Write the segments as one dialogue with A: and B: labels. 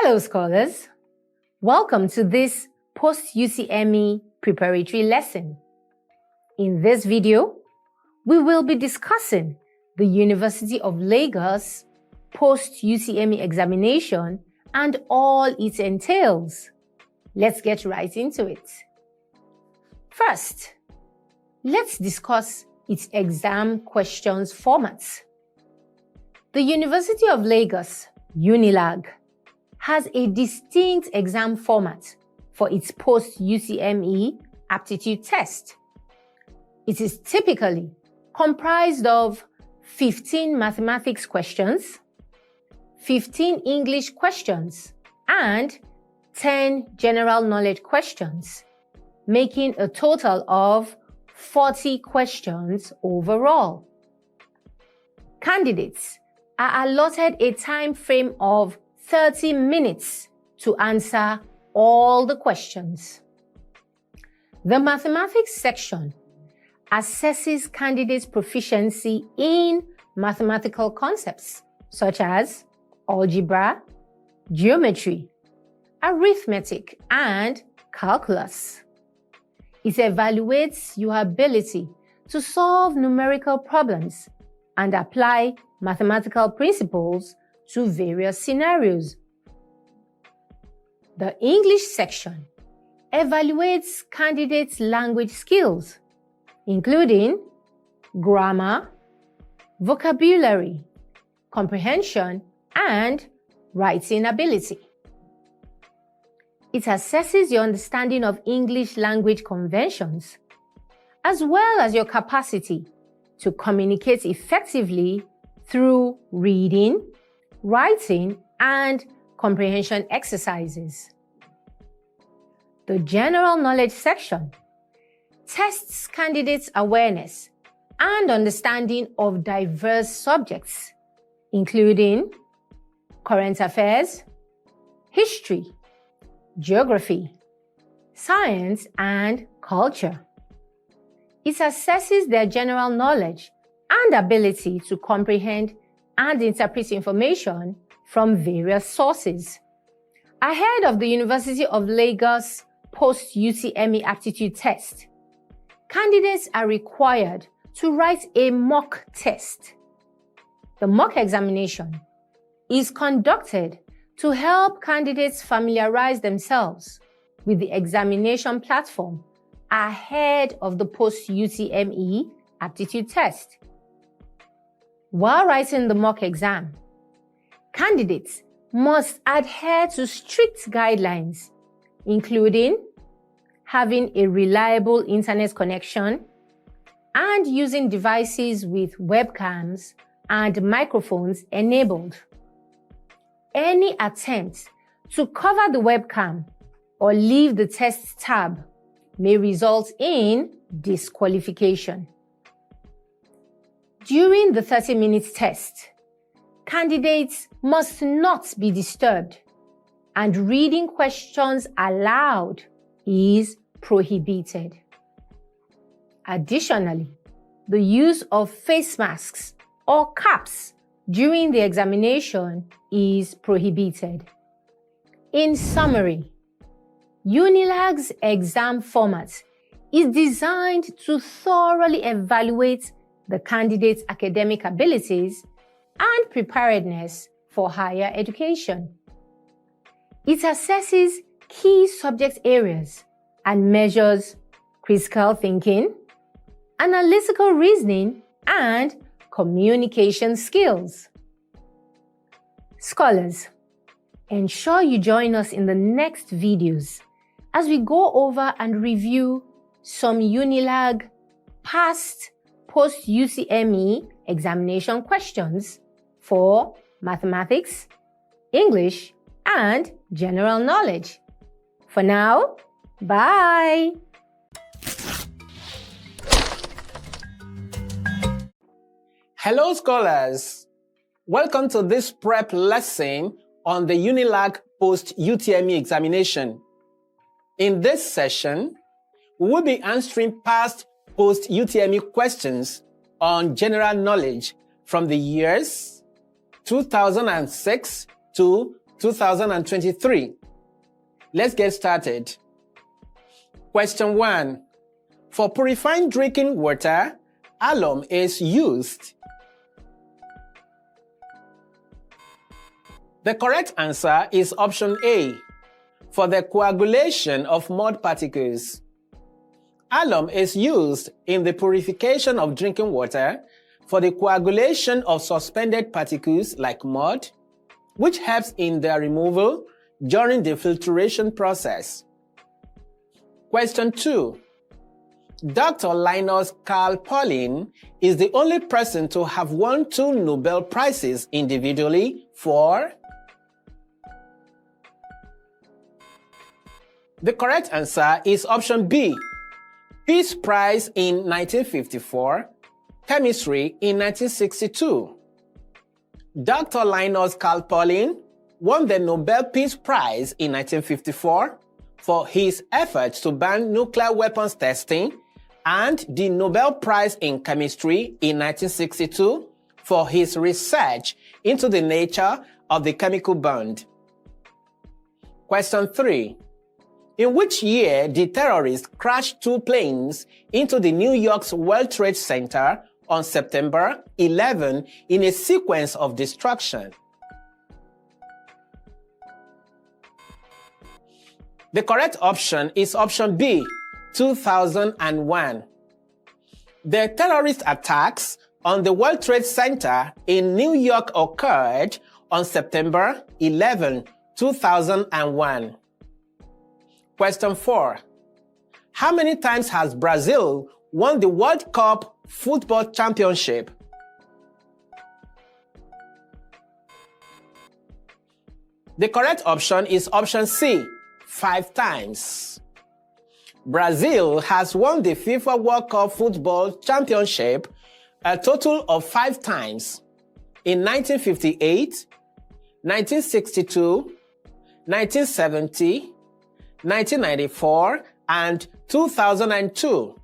A: Hello scholars, welcome to this post-UTME preparatory lesson. In this video, we will be discussing the University of Lagos post-UTME examination and all it entails. Let's get right into it. First, let's discuss its exam questions formats. The University of Lagos, UNILAG, has a distinct exam format for its post-UTME aptitude test. It is typically comprised of 15 mathematics questions, 15 English questions, and 10 general knowledge questions, making a total of 40 questions overall. Candidates are allotted a time frame of 30 minutes to answer all the questions. The mathematics section assesses candidates' proficiency in mathematical concepts such as algebra, geometry, arithmetic, and calculus. It evaluates your ability to solve numerical problems and apply mathematical principles to various scenarios. The English section evaluates candidates' language skills, including grammar, vocabulary, comprehension, and writing ability. It assesses your understanding of English language conventions, as well as your capacity to communicate effectively through reading, writing, and comprehension exercises. The general knowledge section tests candidates' awareness and understanding of diverse subjects, including current affairs, history, geography, science, and culture. It assesses their general knowledge and ability to comprehend and interpret information from various sources. Ahead of the University of Lagos post-UTME aptitude test, candidates are required to write a mock test. The mock examination is conducted to help candidates familiarize themselves with the examination platform ahead of the post-UTME aptitude test. While writing the mock exam, candidates must adhere to strict guidelines, including having a reliable internet connection and using devices with webcams and microphones enabled. Any attempt to cover the webcam or leave the test tab may result in disqualification. During the 30-minute test, candidates must not be disturbed, and reading questions aloud is prohibited. Additionally, the use of face masks or caps during the examination is prohibited. In summary, UNILAG's exam format is designed to thoroughly evaluate the candidate's academic abilities and preparedness for higher education. It assesses key subject areas and measures critical thinking, analytical reasoning, and communication skills. Scholars, ensure you join us in the next videos as we go over and review some UNILAG past post-UTME examination questions for mathematics, English, and general knowledge. For now, bye!
B: Hello scholars! Welcome to this prep lesson on the UNILAG post-UTME examination. In this session, we will be answering past post-UTME questions on general knowledge from the years 2006 to 2023. Let's get started. Question 1. For purifying drinking water, alum is used. The correct answer is option A, for the coagulation of mud particles. Alum is used in the purification of drinking water for the coagulation of suspended particles like mud, which helps in their removal during the filtration process. Question 2. Dr. Linus Carl Pauling is the only person to have won 2 Nobel Prizes individually for... The correct answer is option B, Peace Prize in 1954, Chemistry in 1962. Dr. Linus Carl Pauling won the Nobel Peace Prize in 1954 for his efforts to ban nuclear weapons testing, and the Nobel Prize in Chemistry in 1962 for his research into the nature of the chemical bond. Question 3. In which year did terrorists crash 2 planes into the New York's World Trade Center on September 11 in a sequence of destruction? The correct option is option B, 2001. The terrorist attacks on the World Trade Center in New York occurred on September 11, 2001. Question 4. How many times has Brazil won the World Cup Football Championship? The correct option is option C, 5 times. Brazil has won the FIFA World Cup Football Championship a total of 5 times in 1958, 1962, 1970, 1994, and 2002.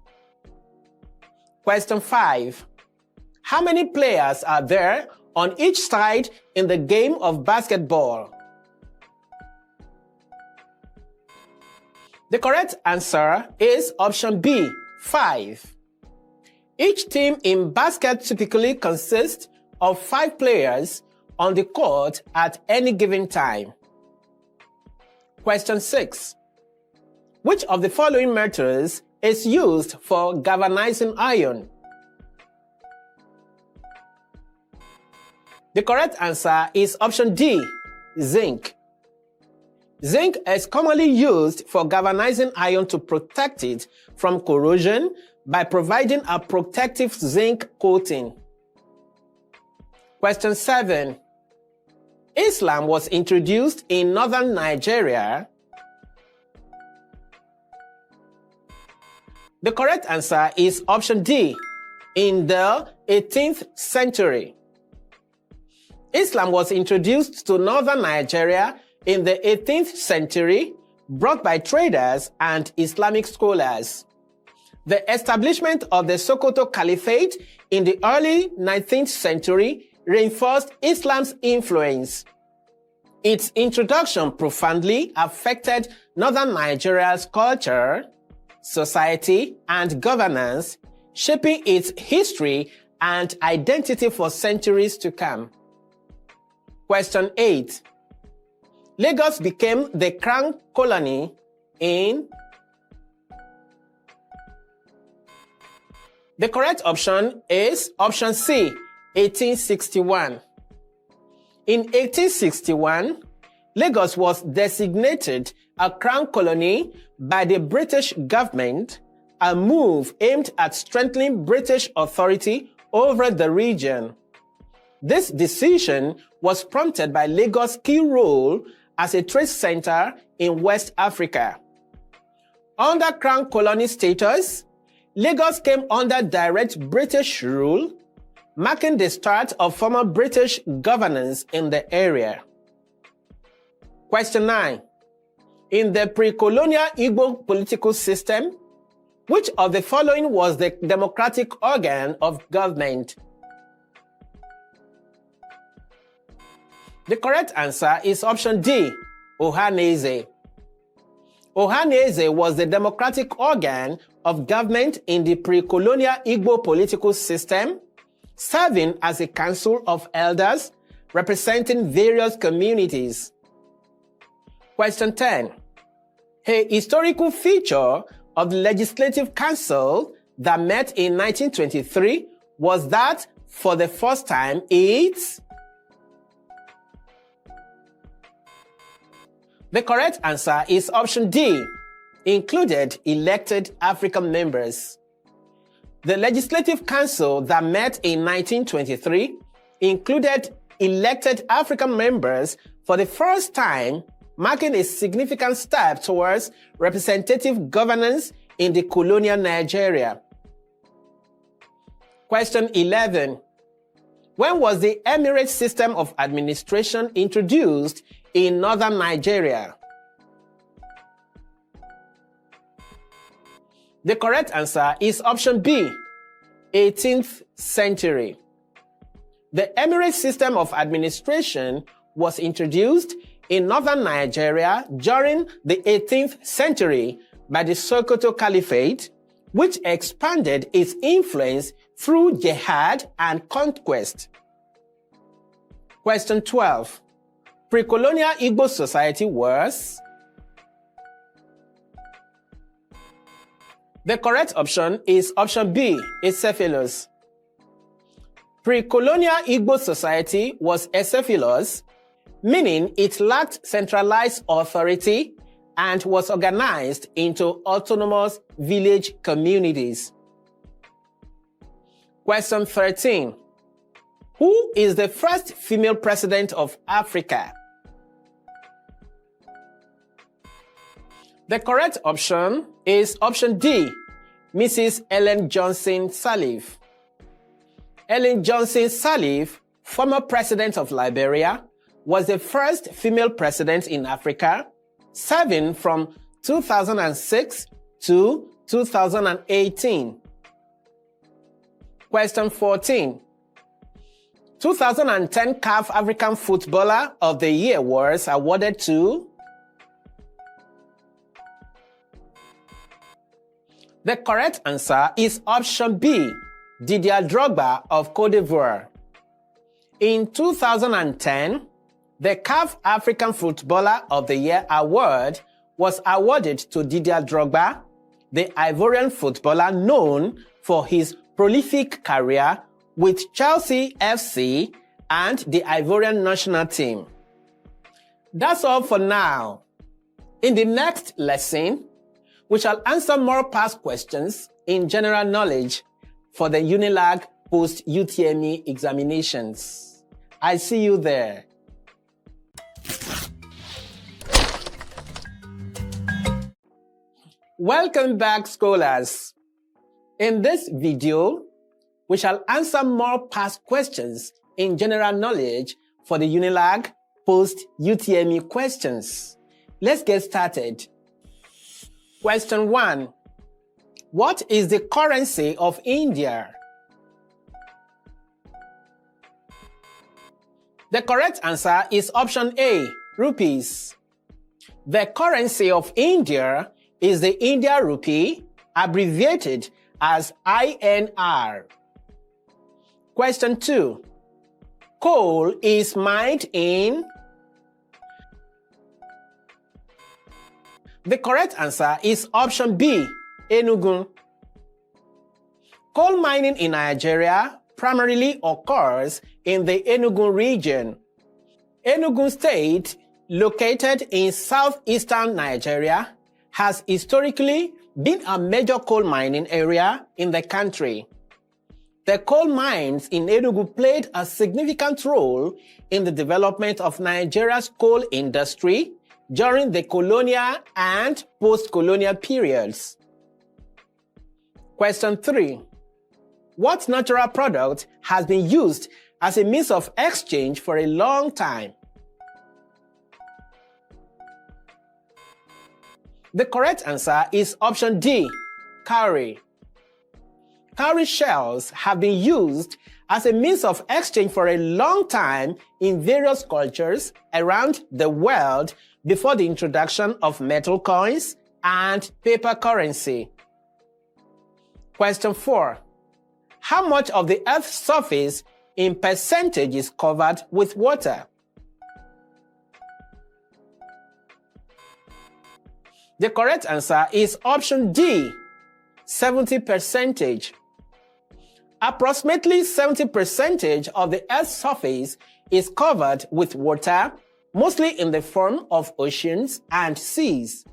B: Question 5. How many players are there on each side in the game of basketball? The correct answer is option B, 5. Each team in basket typically consists of 5 players on the court at any given time. Question 6. Which of the following metals is used for galvanizing iron? The correct answer is option D, zinc. Zinc is commonly used for galvanizing iron to protect it from corrosion by providing a protective zinc coating. Question 7. Islam was introduced in northern Nigeria. The correct answer is option D, in the 18th century. Islam was introduced to northern Nigeria in the 18th century, brought by traders and Islamic scholars. The establishment of the Sokoto Caliphate in the early 19th century reinforced Islam's influence. Its introduction profoundly affected northern Nigeria's culture, society, and governance, shaping its history and identity for centuries to come. Question 8. Lagos became the crown colony in... The correct option is option C, 1861. In 1861, Lagos was designated a crown colony by the British government, a move aimed at strengthening British authority over the region. This decision was prompted by Lagos' key role as a trade center in West Africa. Under crown colony status, Lagos came under direct British rule, marking the start of former British governance in the area. Question 9. In the pre-colonial Igbo political system, which of the following was the democratic organ of government? The correct answer is option D, Ohanaeze. Ohanaeze was the democratic organ of government in the pre-colonial Igbo political system, serving as a council of elders representing various communities. Question 10. A historical feature of the Legislative Council that met in 1923 was that, for the first time, it's... The correct answer is option D, included elected African members. The Legislative Council that met in 1923 included elected African members for the first time, marking a significant step towards representative governance in the colonial Nigeria. Question 11. When was the Emirate system of administration introduced in northern Nigeria? The correct answer is option B, 18th century. The Emirate system of administration was introduced in northern Nigeria during the 18th century by the Sokoto Caliphate, which expanded its influence through jihad and conquest. Question 12. Pre-colonial Igbo society was... The correct option is option B, acephalous. Pre-colonial Igbo society was acephalous, meaning it lacked centralized authority and was organized into autonomous village communities. Question 13. Who is the first female president of Africa? The correct option is option D, Mrs. Ellen Johnson Sirleaf. Ellen Johnson Sirleaf, former president of Liberia, was the first female president in Africa, serving from 2006 to 2018. Question 14. 2010 CAF African Footballer of the Year was awarded to... The correct answer is option B, Didier Drogba of Côte d'Ivoire. In 2010, the CAF African Footballer of the Year award was awarded to Didier Drogba, the Ivorian footballer known for his prolific career with Chelsea FC and the Ivorian national team. That's all for now. In the next lesson, we shall answer more past questions in general knowledge for the UNILAG Post UTME examinations. I see you there. Welcome back, scholars. In this video, we shall answer more past questions in general knowledge for the UNILAG Post UTME questions. Let's get started. Question 1. What is the currency of India? The correct answer is option A, rupees. The currency of India is the India rupee, abbreviated as INR. Question 2. Coal is mined in... The correct answer is option B, Enugu. Coal mining in Nigeria primarily occurs in the Enugu region. Enugu State, located in southeastern Nigeria, has historically been a major coal mining area in the country. The coal mines in Enugu played a significant role in the development of Nigeria's coal industry during the colonial and post-colonial periods. Question 3. What natural product has been used as a means of exchange for a long time? The correct answer is option D, cowrie. Cowrie shells have been used as a means of exchange for a long time in various cultures around the world before the introduction of metal coins and paper currency. Question 4. How much of the Earth's surface in percentage is covered with water? The correct answer is option D, 70%. Approximately 70% of the Earth's surface is covered with water, mostly in the form of oceans and seas.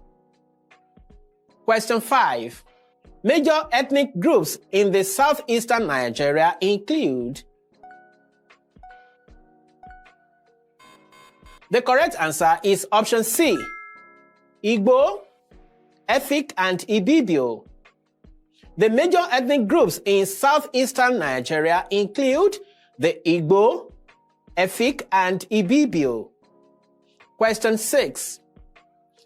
B: Question 5. Major ethnic groups in the southeastern Nigeria include. The correct answer is option C, Igbo, Efik, and Ibibio. The major ethnic groups in southeastern Nigeria include the Igbo, Efik, and Ibibio. Question 6.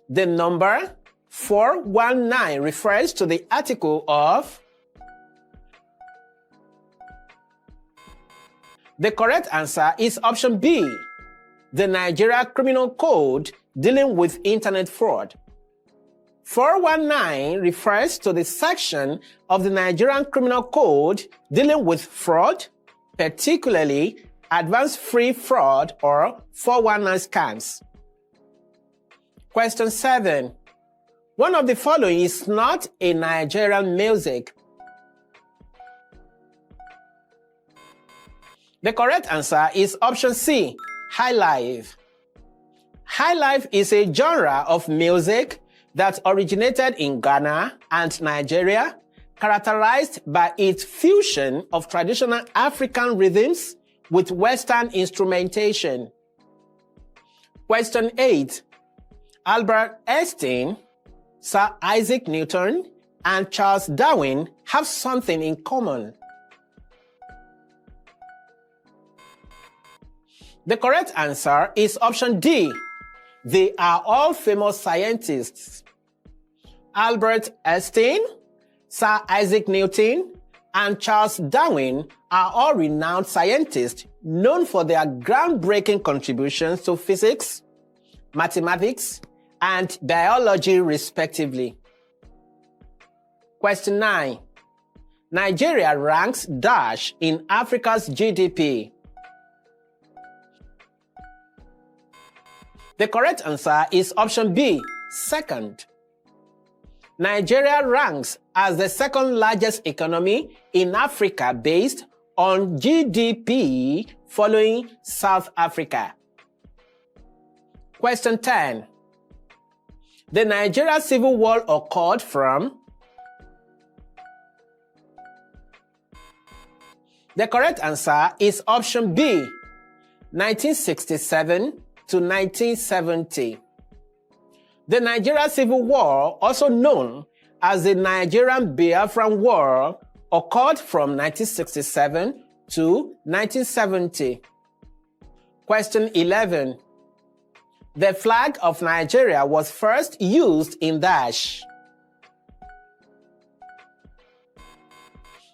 B: The number 419 refers to the article of. The correct answer is option B, the Nigeria Criminal Code dealing with internet fraud. 419 refers to the section of the Nigerian Criminal Code dealing with fraud, particularly advance free fraud or 419 scams. Question 7. One of the following is not a Nigerian music. The correct answer is option C, highlife. Highlife is a genre of music that originated in Ghana and Nigeria, characterized by its fusion of traditional African rhythms with Western instrumentation. Question 8. Albert Einstein, Sir Isaac Newton, and Charles Darwin have something in common. The correct answer is option D. They are all famous scientists. Albert Einstein, Sir Isaac Newton, and Charles Darwin are all renowned scientists known for their groundbreaking contributions to physics, mathematics, and biology, respectively. Question 9. Nigeria ranks dash in Africa's GDP. The correct answer is option B, second. Nigeria ranks as the second largest economy in Africa based on GDP, following South Africa. Question 10. The Nigeria Civil War occurred from. The correct answer is option B, 1967 to 1970. The Nigeria Civil War, also known as the Nigerian Biafran War, occurred from 1967 to 1970. Question 11. The flag of Nigeria was first used in dash.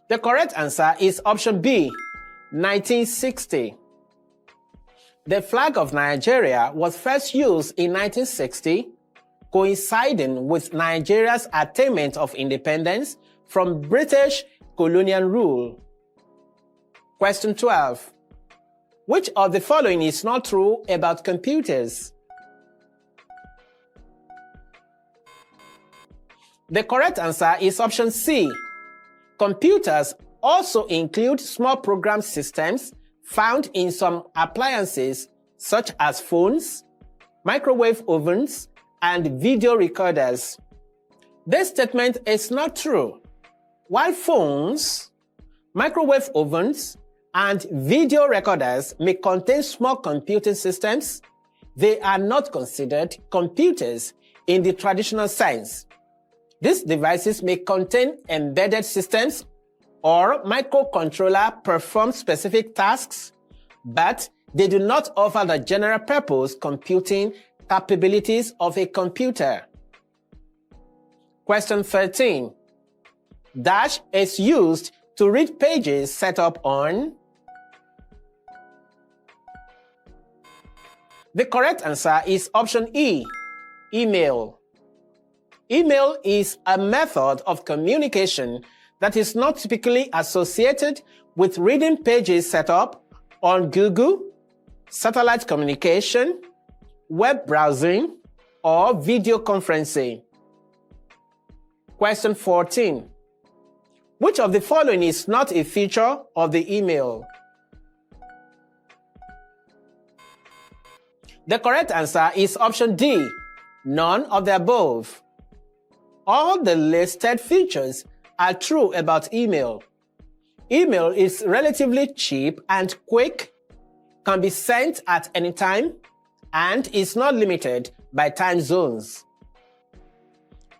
B: The correct answer is option B, 1960. The flag of Nigeria was first used in 1960, coinciding with Nigeria's attainment of independence from British colonial rule. Question 12. Which of the following is not true about computers? The correct answer is option C. Computers also include small program systems found in some appliances such as phones, microwave ovens, and video recorders. This statement is not true. While phones, microwave ovens, and video recorders may contain small computing systems, they are not considered computers in the traditional sense. These devices may contain embedded systems or microcontroller perform specific tasks, but they do not offer the general purpose computing capabilities of a computer. Question 13. Dash is used to read pages set up on. The correct answer is option E, email. Email is a method of communication that is not typically associated with reading pages set up on Google, satellite communication, web browsing, or video conferencing. Question 14. Which of the following is not a feature of the email? The correct answer is option D, none of the above. All the listed features are true about email. Email is relatively cheap and quick, can be sent at any time, and is not limited by time zones.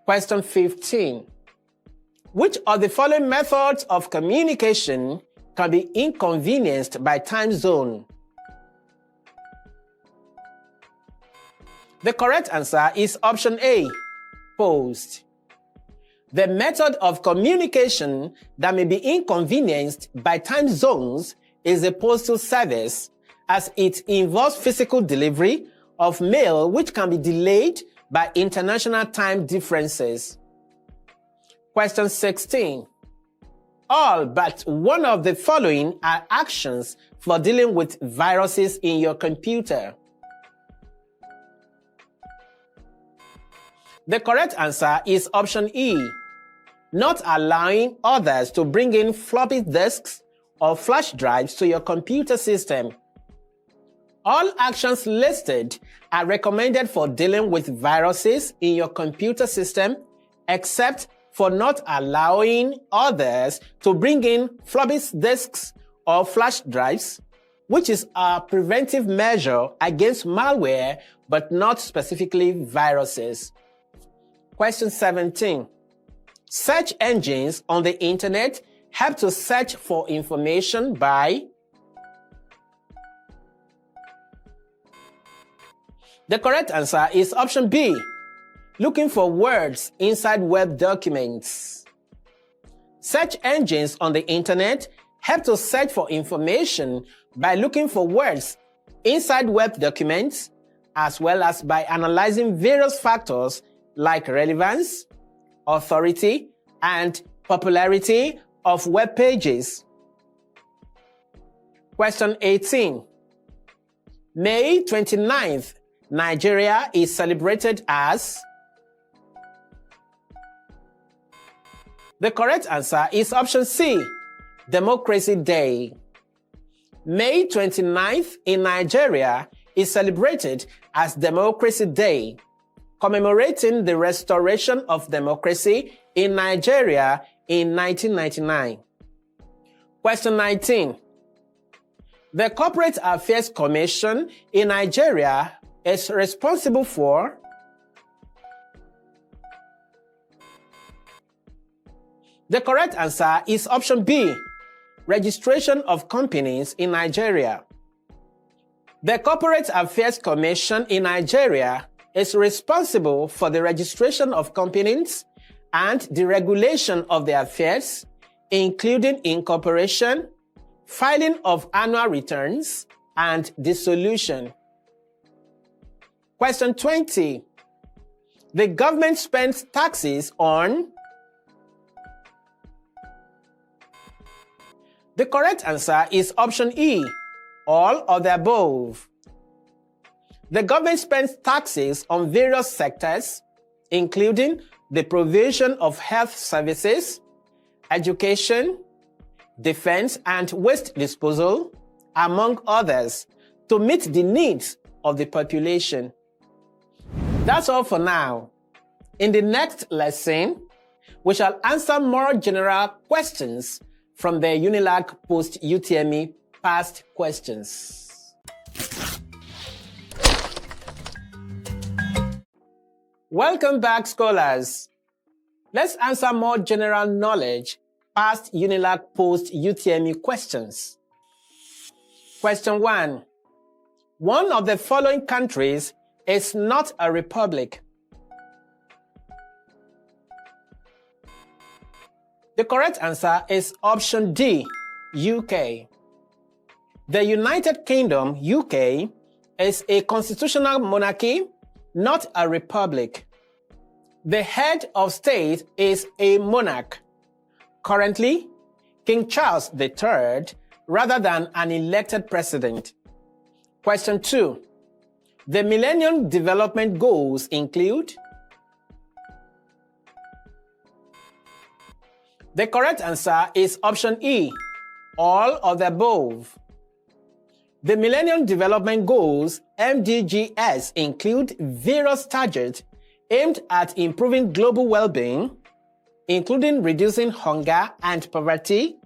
B: Question 15. Which of the following methods of communication can be inconvenienced by time zone? The correct answer is option A, post. The method of communication that may be inconvenienced by time zones is a postal service, as it involves physical delivery of mail which can be delayed by international time differences. Question 16. All but one of the following are actions for dealing with viruses in your computer. The correct answer is option E, not allowing others to bring in floppy disks or flash drives to your computer system. All actions listed are recommended for dealing with viruses in your computer system, except for not allowing others to bring in floppy disks or flash drives, which is a preventive measure against malware, but not specifically viruses. Question 17. Search engines on the internet help to search for information by. The correct answer is option B, looking for words inside web documents. Search engines on the internet help to search for information by looking for words inside web documents, as well as by analyzing various factors like relevance, authority, and popularity of web pages. Question 18. May 29th, Nigeria is celebrated as. The correct answer is option C, Democracy Day. May 29th in Nigeria is celebrated as Democracy Day, commemorating the restoration of democracy in Nigeria in 1999. Question 19. The Corporate Affairs Commission in Nigeria is responsible for. The correct answer is option B, registration of companies in Nigeria. The Corporate Affairs Commission in Nigeria is responsible for the registration of companies and the regulation of their affairs, including incorporation, filing of annual returns, and dissolution. Question 20. The government spends taxes on. The correct answer is option E, all of the above. The government spends taxes on various sectors, including the provision of health services, education, defense, and waste disposal, among others, to meet the needs of the population. That's all for now. In the next lesson, we shall answer more general questions from the UNILAG Post UTME past questions. Welcome back, scholars. Let's answer more general knowledge past UNILAG Post UTME questions. Question 1. One of the following countries is not a republic. The correct answer is option D, UK. The United Kingdom, UK, is a constitutional monarchy, not a republic. The head of state is a monarch. Currently, King Charles III, rather than an elected president. Question 2. The Millennium Development Goals include? The correct answer is option E, all of the above. The Millennium Development Goals, MDGs, include various targets aimed at improving global well-being, including reducing hunger and poverty,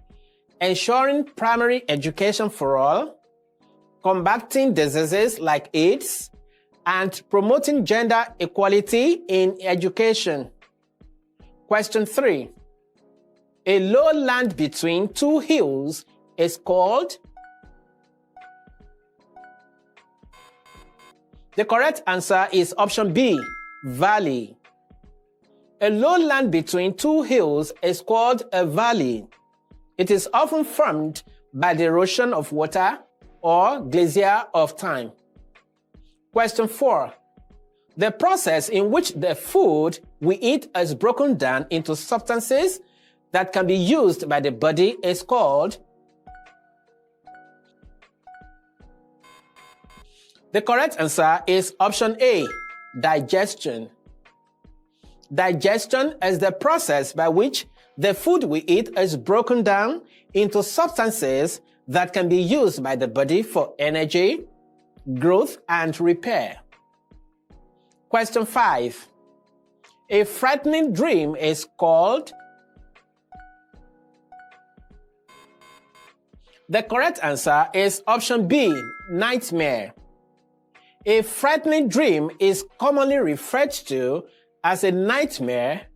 B: ensuring primary education for all, combating diseases like AIDS, and promoting gender equality in education. Question 3. A lowland between two hills is called? The correct answer is option B, valley. A lowland between two hills is called a valley. It is often formed by the erosion of water or glacier of time. Question 4. The process in which the food we eat is broken down into substances that can be used by the body is called? The correct answer is option A, digestion. Digestion is the process by which the food we eat is broken down into substances that can be used by the body for energy, growth, and repair. Question 5. A frightening dream is called? The correct answer is option B, nightmare. A frightening dream is commonly referred to as a nightmare,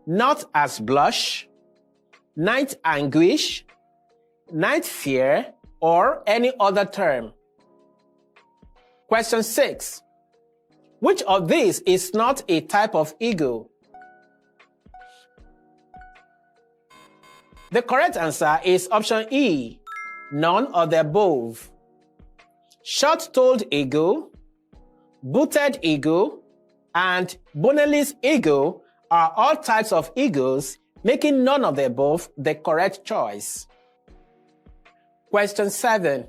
B: not as blush, night anguish, night fear, or any other term. Question 6. Which of these is not a type of ego? The correct answer is option E, none of the above. Short-toed ego, booted ego, and boneless ego are all types of egos, making none of the above the correct choice. Question 7.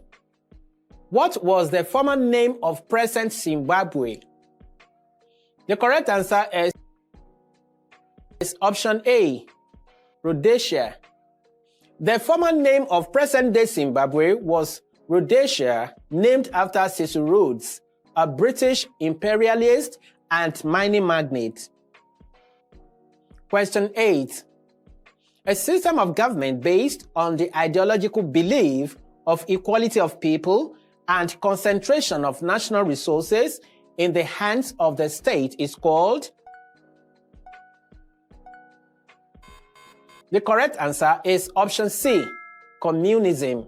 B: What was the former name of present Zimbabwe? The correct answer is option A, Rhodesia. The former name of present-day Zimbabwe was Rhodesia, named after Cecil Rhodes, a British imperialist and mining magnate. Question 8. A system of government based on the ideological belief of equality of people and concentration of national resources in the hands of the state is called? The correct answer is option C, communism.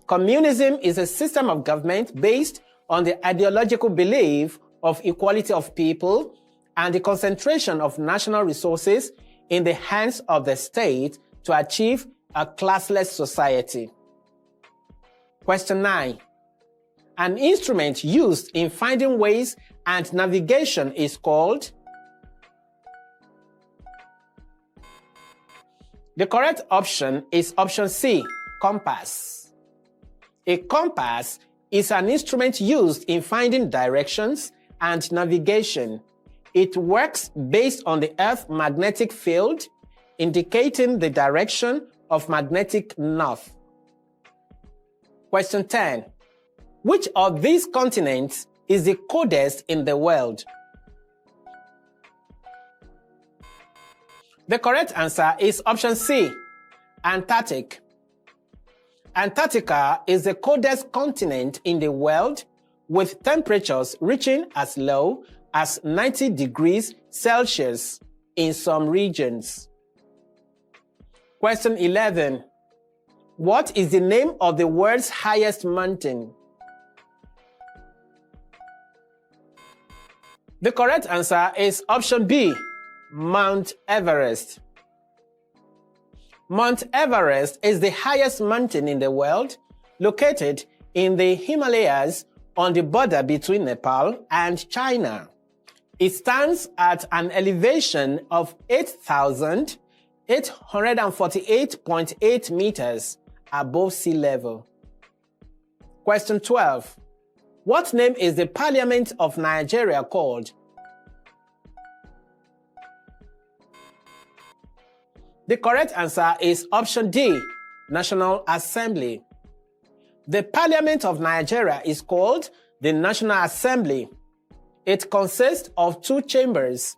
B: Communism is a system of government based on the ideological belief of equality of people and the concentration of national resources in the hands of the state to achieve a classless society. Question 9. An instrument used in finding ways and navigation is called? The correct option is option C, compass. A compass is an instrument used in finding directions and navigation. It works based on the Earth's magnetic field, indicating the direction of magnetic north. Question 10. Which of these continents is the coldest in the world? The correct answer is option C, Antarctic. Antarctica is the coldest continent in the world, with temperatures reaching as low as 90 degrees Celsius in some regions. Question 11. What is the name of the world's highest mountain? The correct answer is option B, Mount Everest. Mount Everest is the highest mountain in the world, located in the Himalayas on the border between Nepal and China. It stands at an elevation of 8,848.8 meters above sea level. Question 12. What name is the Parliament of Nigeria called? The correct answer is option D, National Assembly. The Parliament of Nigeria is called the National Assembly. It consists of two chambers,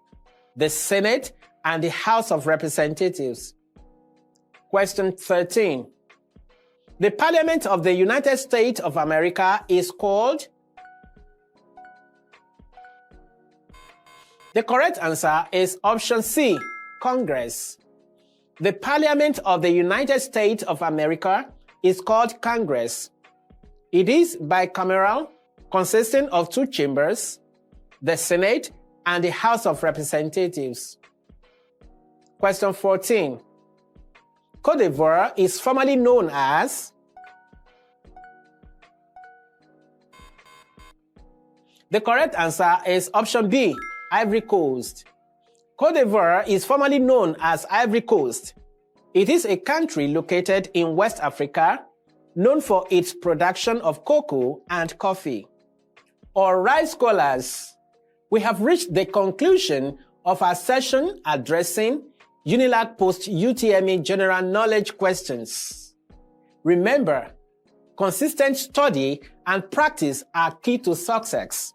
B: the Senate and the House of Representatives. Question 13. The Parliament of the United States of America is called? The correct answer is option C, Congress. The Parliament of the United States of America is called Congress. It is bicameral, consisting of two chambers, the Senate and the House of Representatives. Question 14. Côte d'Ivoire is formerly known as? The correct answer is option B, Ivory Coast. Côte d'Ivoire is formerly known as Ivory Coast. It is a country located in West Africa, known for its production of cocoa and coffee. All right, scholars, we have reached the conclusion of our session addressing UNILAG Post UTME General Knowledge questions. Remember, consistent study and practice are key to success.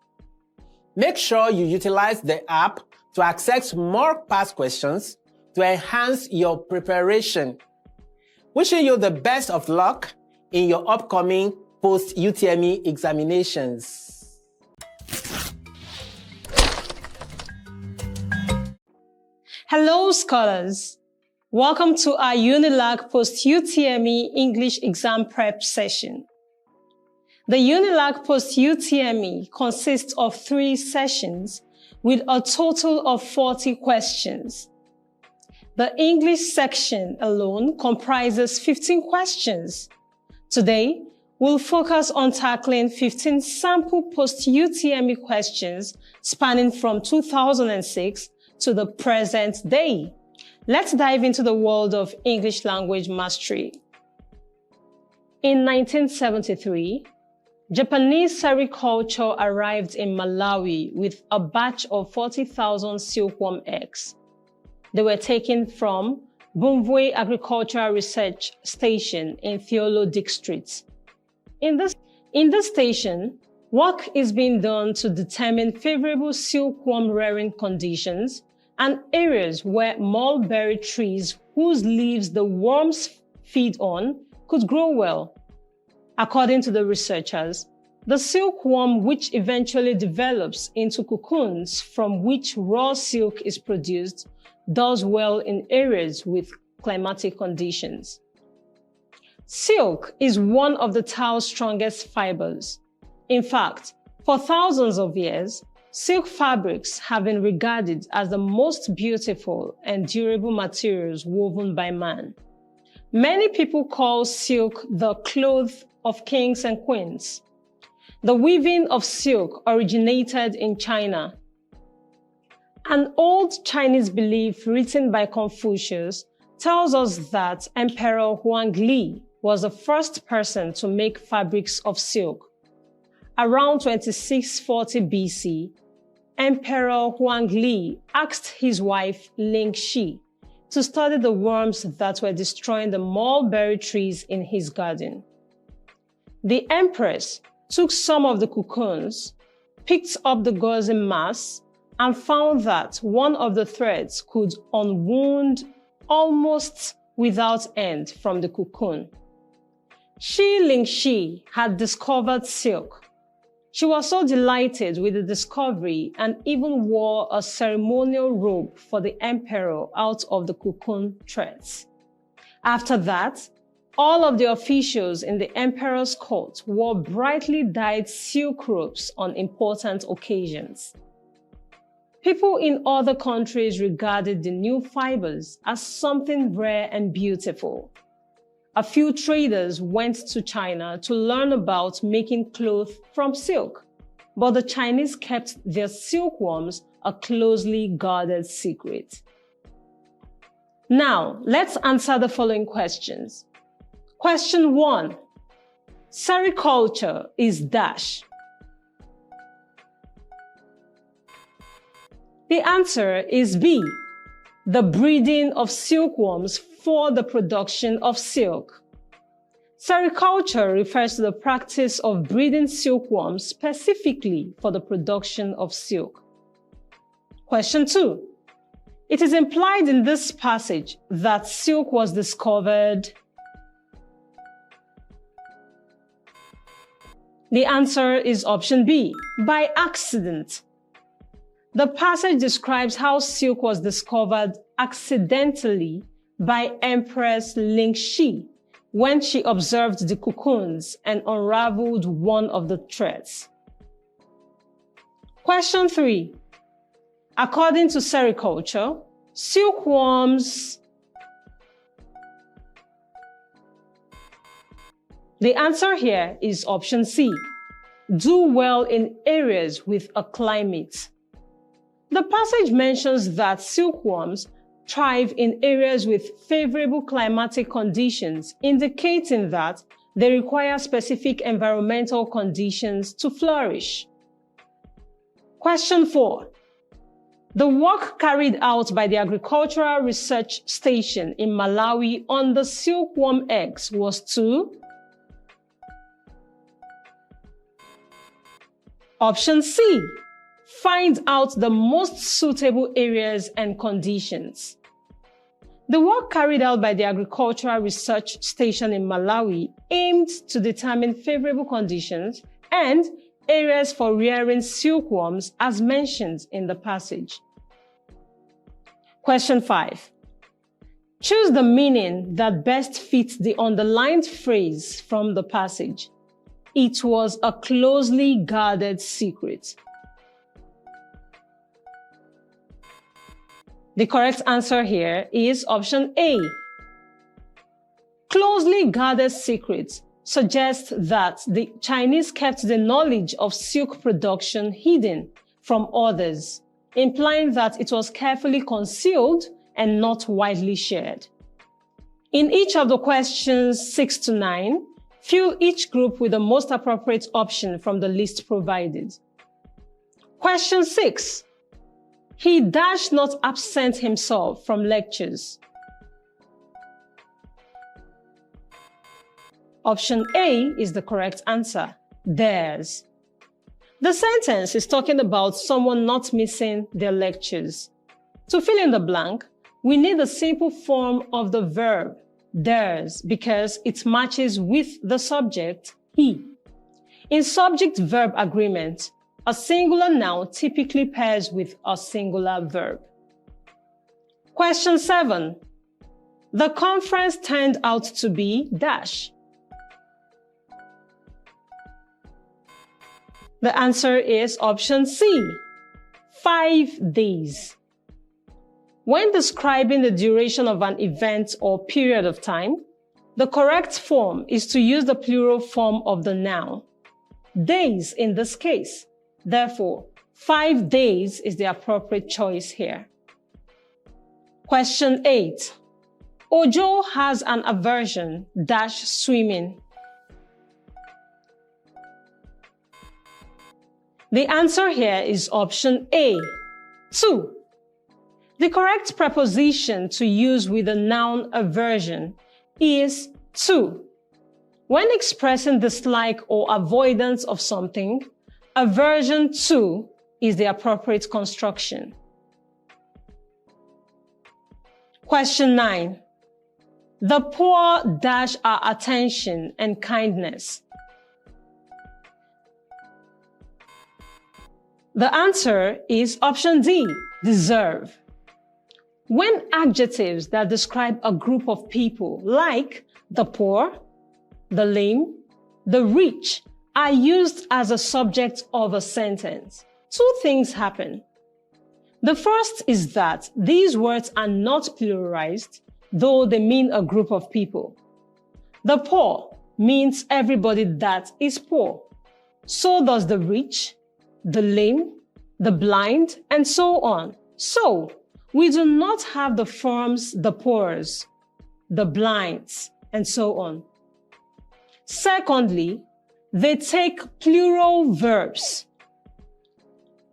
B: Make sure you utilize the app to access more past questions to enhance your preparation. Wishing you the best of luck in your upcoming post-UTME examinations.
C: Hello, scholars. Welcome to our UNILAG Post UTME English Exam Prep session. The UNILAG Post UTME consists of 3 sessions with a total of 40 questions. The English section alone comprises 15 questions. Today, we'll focus on tackling 15 sample post-UTME questions spanning from 2006 to the present day. Let's dive into the world of English language mastery. In 1973, Japanese sericulture arrived in Malawi with a batch of 40,000 silkworm eggs. They were taken from Bumvwe Agricultural Research Station in Thiolo District. In this station, work is being done to determine favorable silkworm rearing conditions and areas where mulberry trees whose leaves the worms feed on could grow well. According to the researchers, the silkworm, which eventually develops into cocoons from which raw silk is produced, does well in areas with climatic conditions. Silk is one of the towel's strongest fibers. In fact, for thousands of years, silk fabrics have been regarded as the most beautiful and durable materials woven by man. Many people call silk the cloth of kings and queens. The weaving of silk originated in China. An old Chinese belief written by Confucius tells us that Emperor Huangli was the first person to make fabrics of silk. Around 2640 BC, Emperor Huangli asked his wife Ling Shi to study the worms that were destroying the mulberry trees in his garden. The empress took some of the cocoons, picked up the gauzy mass, and found that one of the threads could unwound almost without end from the cocoon. Ling Shi had discovered silk. She was so delighted with the discovery and even wore a ceremonial robe for the emperor out of the cocoon threads. After that, all of the officials in the emperor's court wore brightly dyed silk robes on important occasions. People in other countries regarded the new fibers as something rare and beautiful. a few traders went to China to learn about making cloth from silk, but the Chinese kept their silkworms a closely guarded secret. Now, let's answer the following questions. Question 1. Sericulture is dash. The answer is B. The breeding of silkworms for the production of silk. Sericulture refers to the practice of breeding silkworms specifically for the production of silk. Question 2. It is implied in this passage that silk was discovered. The answer is option B, by accident. The passage describes how silk was discovered accidentally by Empress Lingxi when she observed the cocoons and unraveled one of the threads. Question 3. According to sericulture, silkworms. The answer here is option C. Do well in areas with a climate. The passage mentions that silkworms thrive in areas with favorable climatic conditions, indicating that they require specific environmental conditions to flourish. Question 4. The work carried out by the Agricultural Research Station in Malawi on the silkworm eggs was to. Option C. Find out the most suitable areas and conditions. The work carried out by the Agricultural Research Station in Malawi aimed to determine favorable conditions and areas for rearing silkworms as mentioned in the passage. Question 5. Choose the meaning that best fits the underlined phrase from the passage. It was a closely guarded secret. The correct answer here is option A. Closely guarded secrets suggest that the Chinese kept the knowledge of silk production hidden from others, implying that it was carefully concealed and not widely shared. In each of the questions 6 to 9, fill each group with the most appropriate option from the list provided. Question 6. He dash not absent himself from lectures. Option A is the correct answer. Theirs. The sentence is talking about someone not missing their lectures. To fill in the blank, we need the simple form of the verb, theirs, because it matches with the subject, he. In subject-verb agreement, a singular noun typically pairs with a singular verb. Question 7. The conference turned out to be dash. The answer is option C, 5 days. When describing the duration of an event or period of time, the correct form is to use the plural form of the noun, days in this case. Therefore, 5 days is the appropriate choice here. Question 8. Ojo has an aversion dash swimming. The answer here is option A, 2. The correct preposition to use with the noun aversion is to. When expressing dislike or avoidance of something, aversion to is the appropriate construction. Question 9. The poor dash our attention and kindness. The answer is option D, deserve. When adjectives that describe a group of people like the poor, the lame, the rich are used as a subject of a sentence, 2 things happen. The first is that these words are not pluralized, though they mean a group of people. The poor means everybody that is poor. So does the rich, the lame, the blind, and so on. So, we do not have the forms the poors, the blinds, and so on. Secondly, they take plural verbs.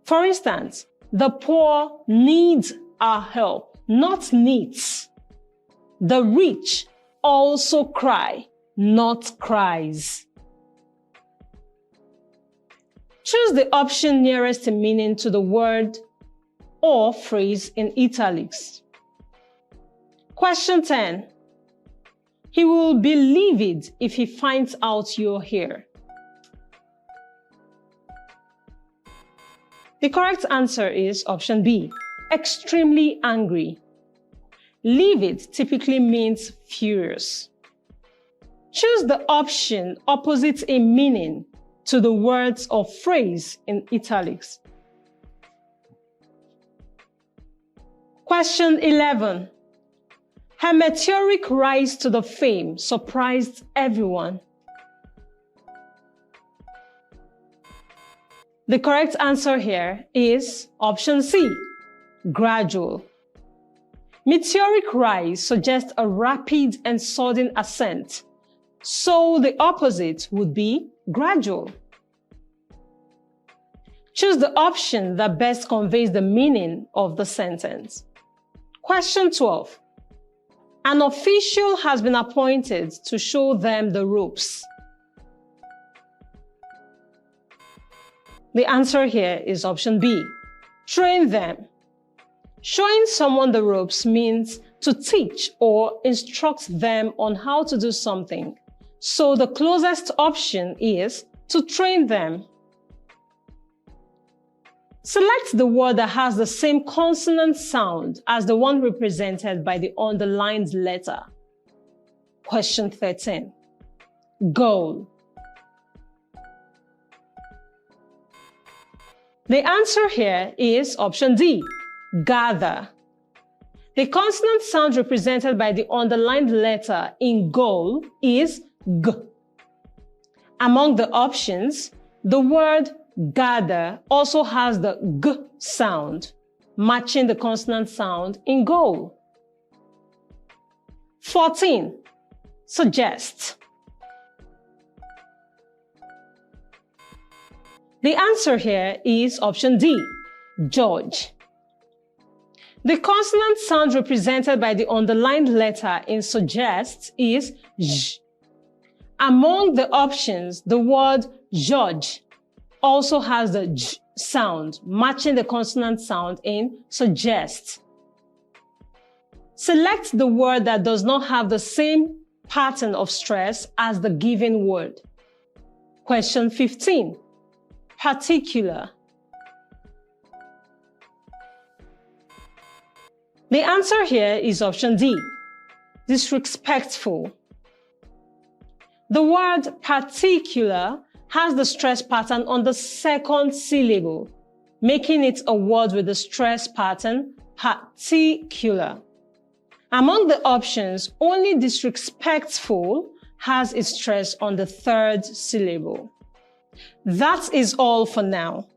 C: For instance, the poor needs our help, not needs. The rich also cry, not cries. Choose the option nearest in meaning to the word or phrase in italics. Question 10. He will be livid if he finds out you're here. The correct answer is option B, extremely angry. Livid typically means furious. Choose the option opposite in meaning to the words or phrase in italics. Question 11. Her meteoric rise to the fame surprised everyone. The correct answer here is option C, gradual. Meteoric rise suggests a rapid and sudden ascent, so the opposite would be gradual. Choose the option that best conveys the meaning of the sentence. Question 12. An official has been appointed to show them the ropes. The answer here is option B, train them. Showing someone the ropes means to teach or instruct them on how to do something. So the closest option is to train them. Select the word that has the same consonant sound as the one represented by the underlined letter. Question 13. Goal. The answer here is option D, gather. The consonant sound represented by the underlined letter in goal is G. Among the options, the word gather also has the G sound, matching the consonant sound in goal. 14. Suggest. The answer here is option D, judge. The consonant sound represented by the underlined letter in suggest is J. Among the options, the word judge also has the J sound, matching the consonant sound in suggest. Select the word that does not have the same pattern of stress as the given word. Question 15. Particular. The answer here is option D, disrespectful. The word particular has the stress pattern on the second syllable, making it a word with the stress pattern particular. Among the options, only disrespectful has its stress on the third syllable. That is all for now.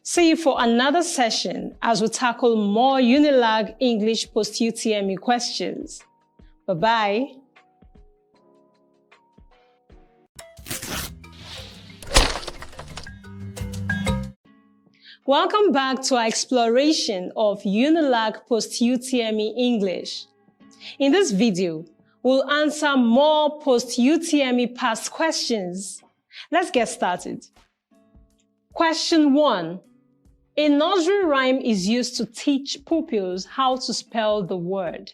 C: See you for another session as we tackle more UNILAG English post-UTME questions. Bye-bye. Welcome back to our exploration of UNILAG post-UTME English. In this video, we'll answer more post-UTME past questions. Let's get started. Question 1. A nursery rhyme is used to teach pupils how to spell the word.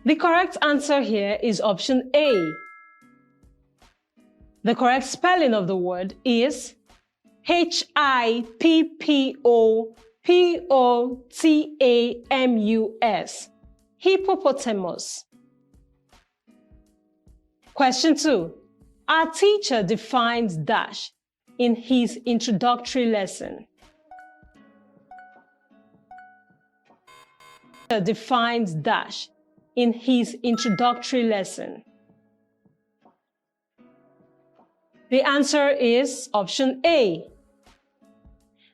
C: The correct answer here is option A. The correct spelling of the word is Hippopotamus, hippopotamus. Question 2. Our teacher defines dash in his introductory lesson. Defines dash in his introductory lesson? The answer is option A.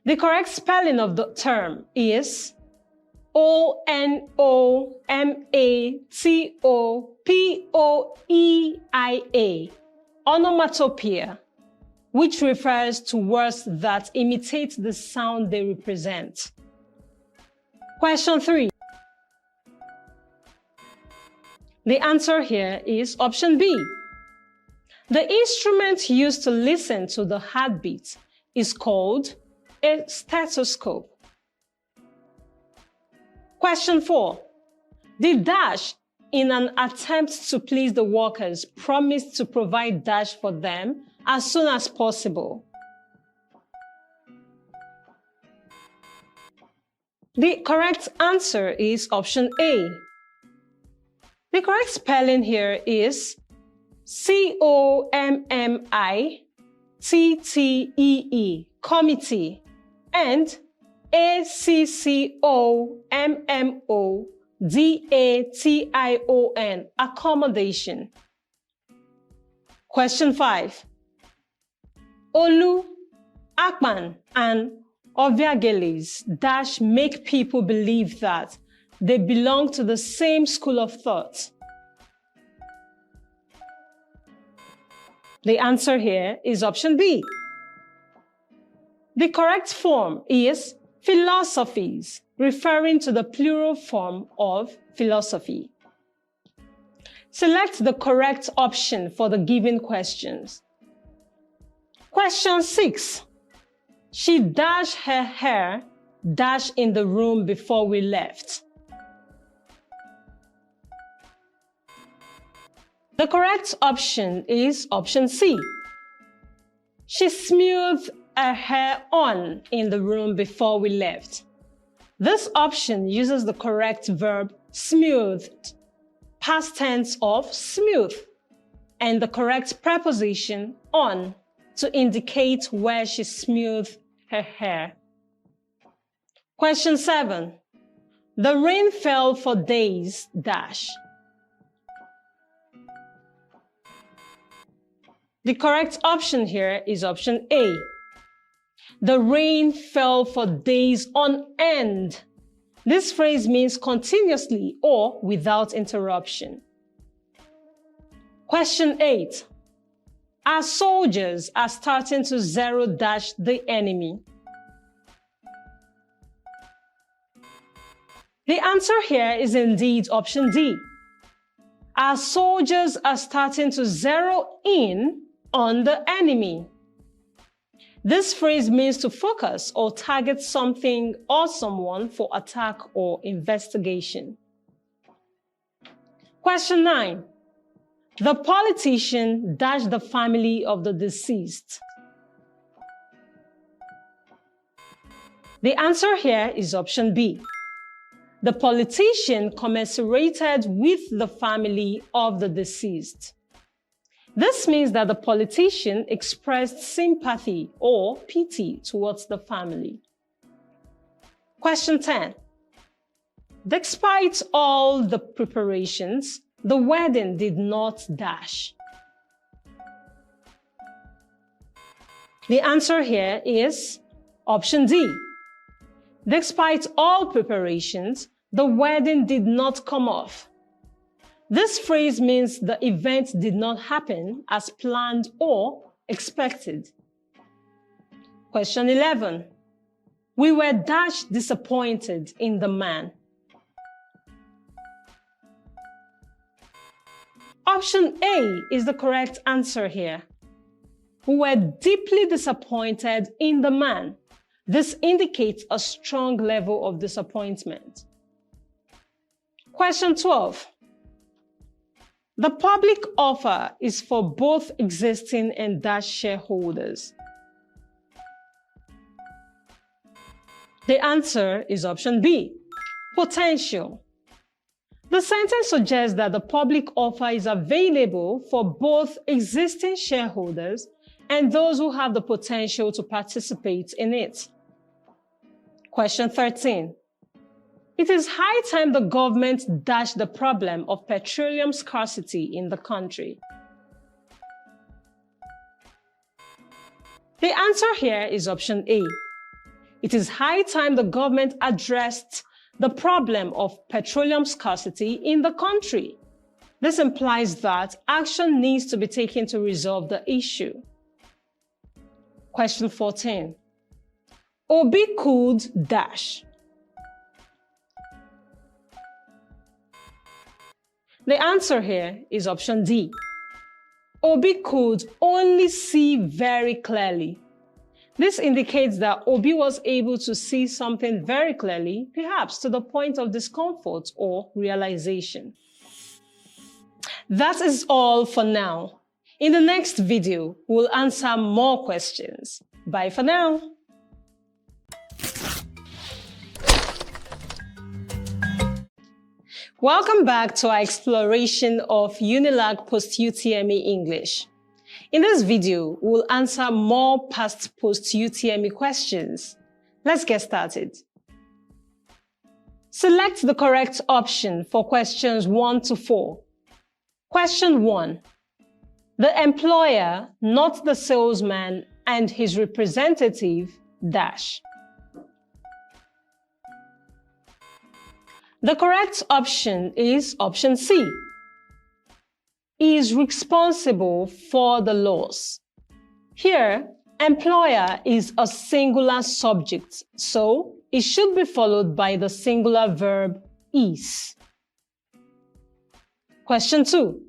C: The correct spelling of the term is onomatopoeia, onomatopoeia, which refers to words that imitate the sound they represent. Question 3. The answer here is option B. The instrument used to listen to the heartbeat is called a stethoscope. Question 4. The dash, in an attempt to please the workers, promised to provide dash for them as soon as possible. The correct answer is option A. The correct spelling here is COMMITTEE, committee, and ACCOMMODATION, accommodation. Question 5. Olu, Akpan, and Obiageles dash make people believe that they belong to the same school of thought. The answer here is option B. The correct form is philosophies, referring to the plural form of philosophy. Select the correct option for the given questions. Question 6. She dashed her hair dash in the room before we left. The correct option is option C. She smoothed her hair on in the room before we left. This option uses the correct verb smoothed, past tense of smooth, and the correct preposition on to indicate where she smoothed her hair. Question 7. The rain fell for days dash. The correct option here is option A. The rain fell for days on end. This phrase means continuously or without interruption. Question 8. Our soldiers are starting to zero dash the enemy. The answer here is indeed option D. Our soldiers are starting to zero in on the enemy. This phrase means to focus or target something or someone for attack or investigation. Question 9. The politician dashed the family of the deceased. The answer here is option B. The politician commiserated with the family of the deceased. This means that the politician expressed sympathy or pity towards the family. Question 10. Despite all the preparations, the wedding did not dash. The answer here is option D. Despite all preparations, the wedding did not come off. This phrase means the event did not happen as planned or expected. Question 11. We were dash disappointed in the man. Option A is the correct answer here. We were deeply disappointed in the man. This indicates a strong level of disappointment. Question 12. The public offer is for both existing and dash shareholders. The answer is option B, potential. The sentence suggests that the public offer is available for both existing shareholders and those who have the potential to participate in it. Question 13. It is high time the government dash the problem of petroleum scarcity in the country. The answer here is option A. It is high time the government addressed the problem of petroleum scarcity in the country. This implies that action needs to be taken to resolve the issue. Question 14. Obi could dash. The answer here is option D. Obi could only see very clearly. This indicates that Obi was able to see something very clearly, perhaps to the point of discomfort or realization. That is all for now. In the next video, we'll answer more questions. Bye for now. Welcome back to our exploration of UNILAG Post UTME English. In this video, we'll answer more past Post UTME questions. Let's get started. Select the correct option for questions 1 to 4. Question 1. The employer, not the salesman, and his representative, dash. The correct option is option C. Is responsible for the loss. Here, employer is a singular subject, so it should be followed by the singular verb is. Question 2.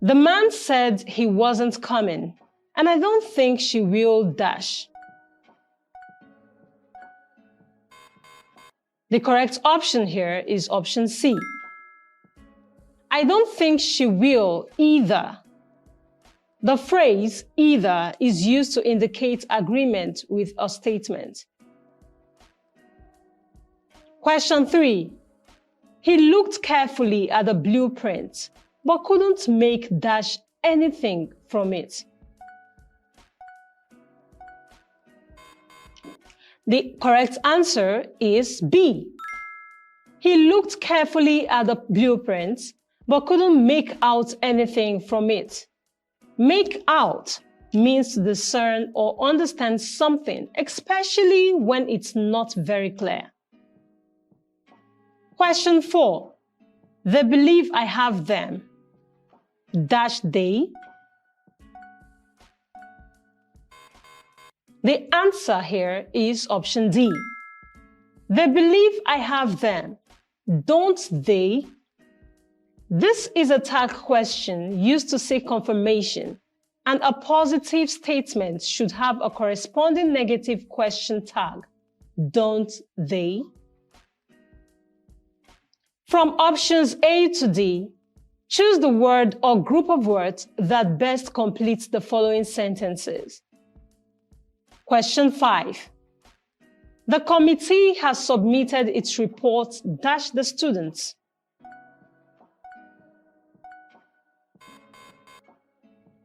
C: The man said he wasn't coming, and I don't think she will dash. The correct option here is option C. I don't think she will either. The phrase either is used to indicate agreement with a statement. Question 3. He looked carefully at the blueprint, but couldn't make dash anything from it. The correct answer is B. He looked carefully at the blueprint, but couldn't make out anything from it. Make out means to discern or understand something, especially when it's not very clear. Question 4. They believe I have them. Dash they. The answer here is option D. They believe I have them. Don't they? This is a tag question used to seek confirmation, and a positive statement should have a corresponding negative question tag. Don't they? From options A to D, choose the word or group of words that best completes the following sentences. Question 5. The committee has submitted its report dash the students.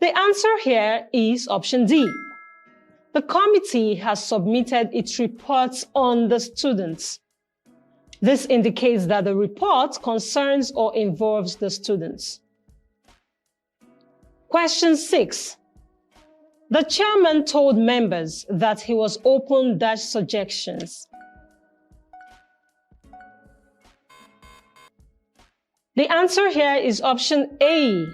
C: The answer here is option D. The committee has submitted its reports on the students. This indicates that the report concerns or involves the students. Question 6. The chairman told members that he was open dash suggestions. The answer here is option A.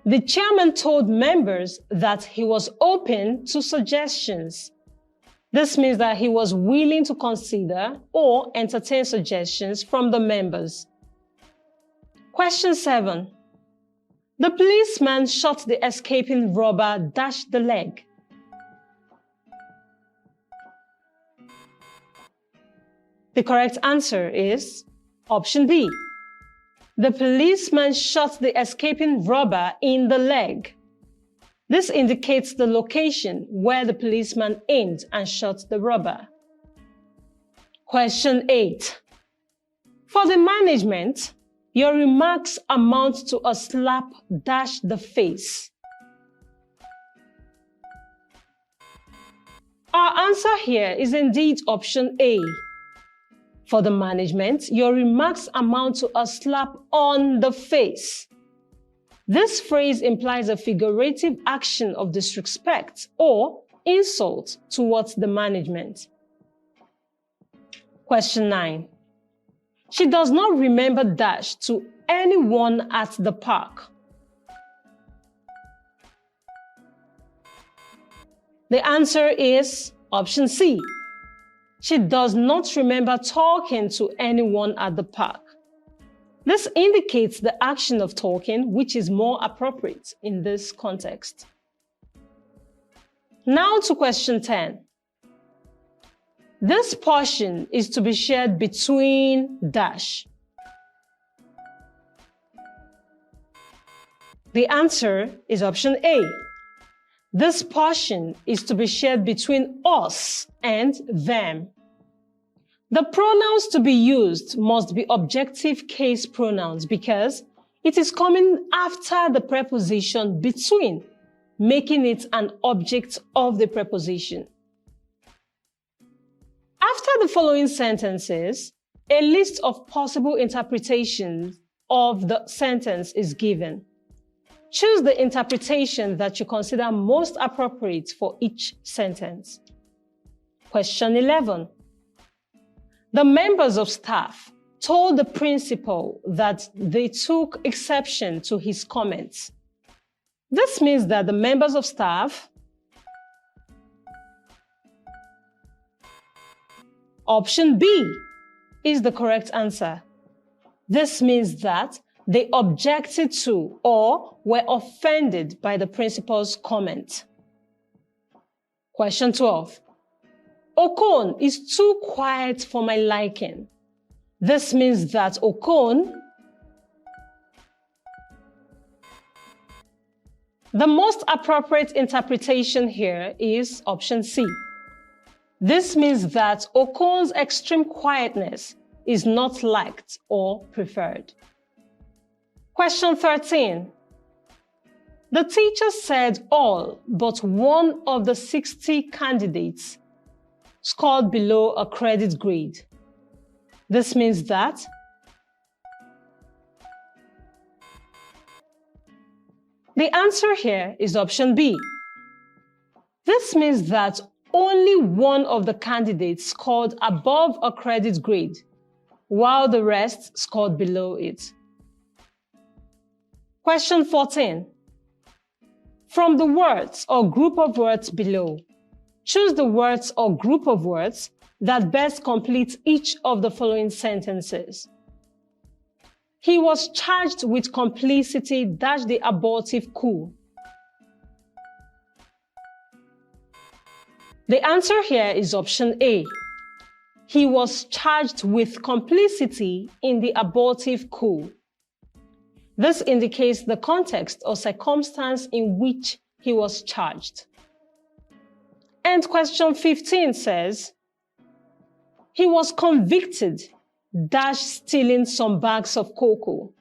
C: The chairman told members that he was open to suggestions. This means that he was willing to consider or entertain suggestions from the members. Question 7. The policeman shot the escaping robber dash the leg. The correct answer is option B. The policeman shot the escaping robber in the leg. This indicates the location where the policeman aimed and shot the robber. Question 8. For the management, your remarks amount to a slap dash the face. Our answer here is indeed option A. For the management, your remarks amount to a slap on the face. This phrase implies a figurative action of disrespect or insult towards the management. Question 9. She does not remember dash to anyone at the park. The answer is option C. She does not remember talking to anyone at the park. This indicates the action of talking, which is more appropriate in this context. Now to question 10. This portion is to be shared between dash. The answer is option A. This portion is to be shared between us and them. The pronouns to be used must be objective case pronouns because it is coming after the preposition between, making it an object of the preposition. After the following sentences, a list of possible interpretations of the sentence is given. Choose the interpretation that you consider most appropriate for each sentence. Question 11. The members of staff told the principal that they took exception to his comments. This means that the members of staff Option B is the correct answer. This means that they objected to or were offended by the principal's comment. Question 12. Okon is too quiet for my liking. This means that Okon, the most appropriate interpretation here is option C. This means that Okon's extreme quietness is not liked or preferred. Question 13. The teacher said all but one of the 60 candidates scored below a credit grade. This means that the answer here is option B. This means that only one of the candidates scored above a credit grade, while the rest scored below it. Question 14. From the words or group of words below, choose the words or group of words that best complete each of the following sentences. He was charged with complicity - the abortive coup. The answer here is option A. He was charged with complicity in the abortive coup. This indicates the context or circumstance in which he was charged. And question 15 says, he was convicted - stealing some bags of cocoa.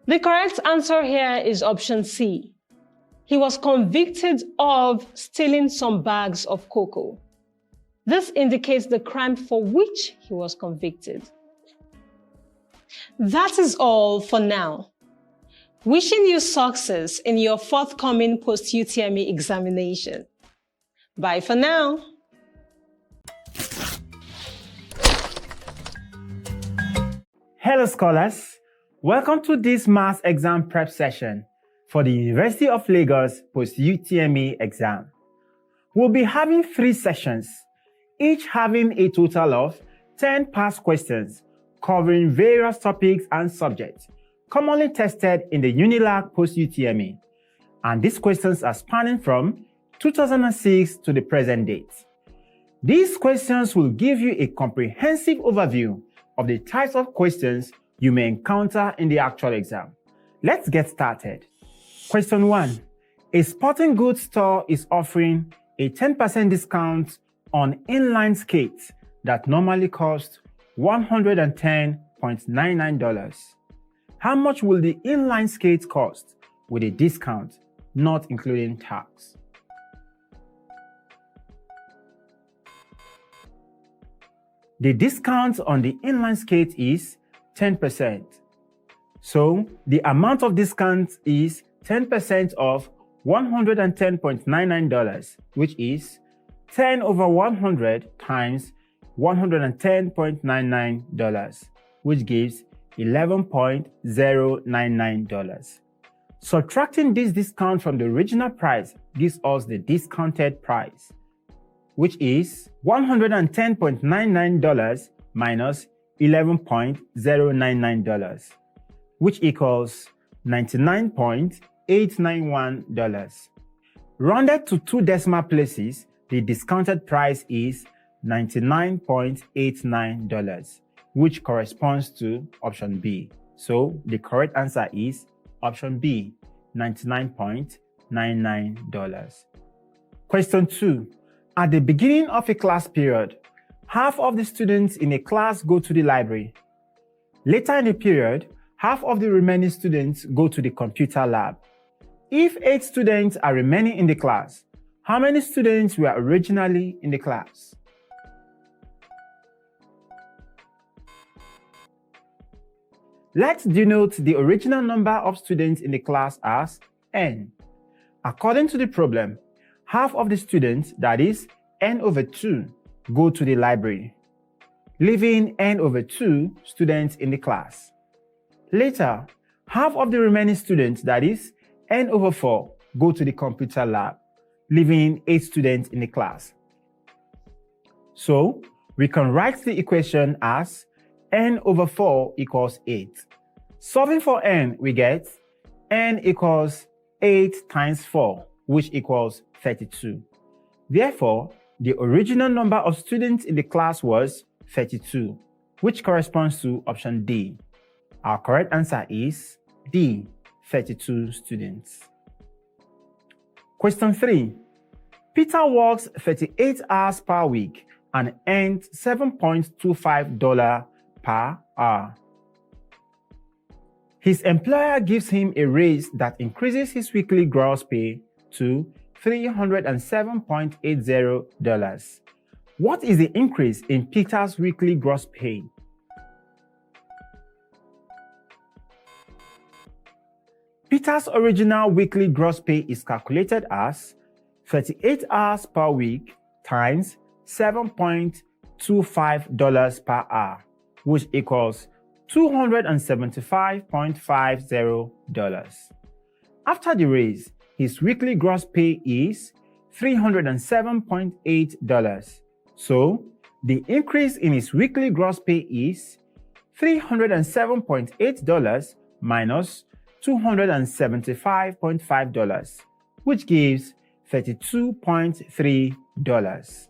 C: The correct answer here is option C. He was convicted of stealing some bags of cocoa. This indicates the crime for which he was convicted. That is all for now. Wishing you success in your forthcoming post-UTME examination. Bye for now.
D: Hello scholars, welcome to this maths exam prep session for the University of Lagos post-UTME exam. We'll be having 3 sessions, each having a total of 10 past questions covering various topics and subjects commonly tested in the UNILAG post UTME, and these questions are spanning from 2006 to the present date. These questions will give you a comprehensive overview of the types of questions you may encounter in the actual exam. Let's get started. Question 1. A sporting goods store is offering a 10% discount on inline skates that normally cost $110.99. How much will the inline skates cost with a discount, not including tax? The discount on the inline skate is 10%. So the amount of discount is 10% of $110.99, which is 10 over 100 times $110.99, which gives $11.099. Subtracting this discount from the original price gives us the discounted price, which is $110.99 minus $11.099, which equals $99.891. Rounded to 2 decimal places, the discounted price is $99.89, which corresponds to option B. So the correct answer is option B, $99.99. Question 2. At the beginning of a class period, half of the students in a class go to the library. Later in the period, half of the remaining students go to the computer lab. If 8 students are remaining in the class, how many students were originally in the class? Let's denote the original number of students in the class as n. According to the problem, half of the students, that is n over 2, go to the library, leaving n over 2 students in the class. Later, half of the remaining students, that is n over 4, go to the computer lab, leaving 8 students in the class. So, we can write the equation as n over 4 equals 8. Solving for n, we get n equals 8 times 4, which equals 32. Therefore, the original number of students in the class was 32, which corresponds to option D. Our correct answer is D, 32 students. Question 3. Peter works 38 hours per week and earns $7.25 per hour. His employer gives him a raise that increases his weekly gross pay to $307.80. What is the increase in Peter's weekly gross pay? Peter's original weekly gross pay is calculated as 38 hours per week times $7.25 per hour, which equals $275.50. After the raise, his weekly gross pay is $307.8. So, the increase in his weekly gross pay is $307.8 minus $275.5, which gives $32.3.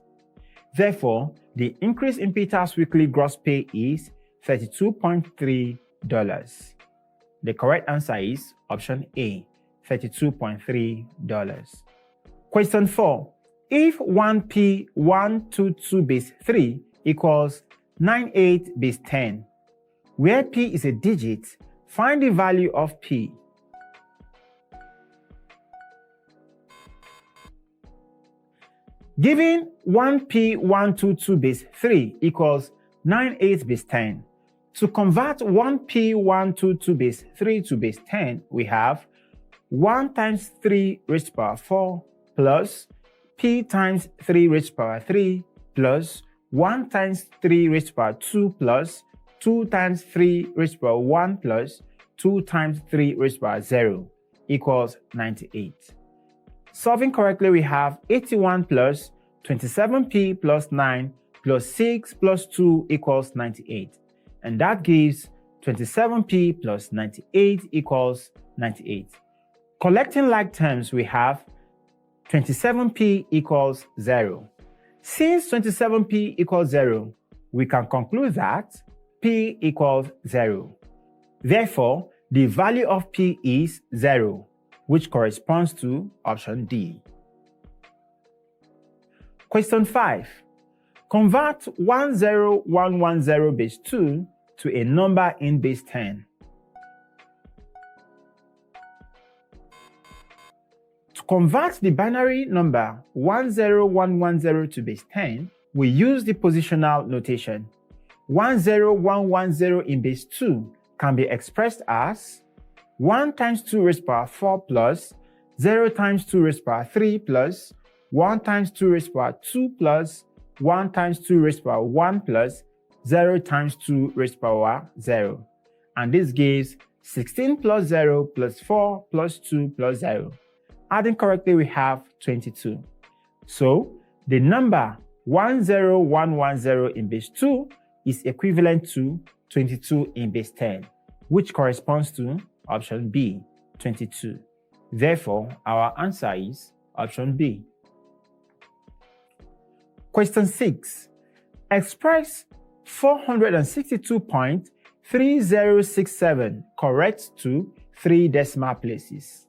D: Therefore, the increase in Peter's weekly gross pay is $32.3. The correct answer is option A, $32.3. Question 4. If 1p 122 base 3 equals 98 base 10, where p is a digit, find the value of p. Given 1p 122 base 3 equals 98 base 10, to convert 1p 122 base 3 to base 10, we have 1 times 3 raised to the power 4 plus p times 3 raised to the power 3 plus 1 times 3 raised to the power 2 plus 2 times 3 raised to the power 1 plus 2 times 3 raised to the power 0 equals 98. Solving correctly, we have 81 plus 27p plus 9 plus 6 plus 2 equals 98. And that gives 27p plus 98 equals 98. Collecting like terms, we have 27p equals 0. Since 27p equals 0, we can conclude that p equals 0. Therefore, the value of p is 0, which corresponds to option D. Question 5. Convert 10110 base 2 to a number in base 10. To convert the binary number 10110 to base 10, we use the positional notation. 10110 in base 2 can be expressed as 1 times 2 raised to power 4 plus 0 times 2 raised to power 3 plus 1 times 2 raised to power 2 plus 1 times 2 raised to power 1 plus 0 times 2 raised to power 0. And this gives 16 plus 0 plus 4 plus 2 plus 0. Adding correctly, we have 22. So the number 10110 in base 2 is equivalent to 22 in base 10, which corresponds to option B, 22. Therefore, our answer is option B. Question 6. Express 462.3067 correct to 3 decimal places.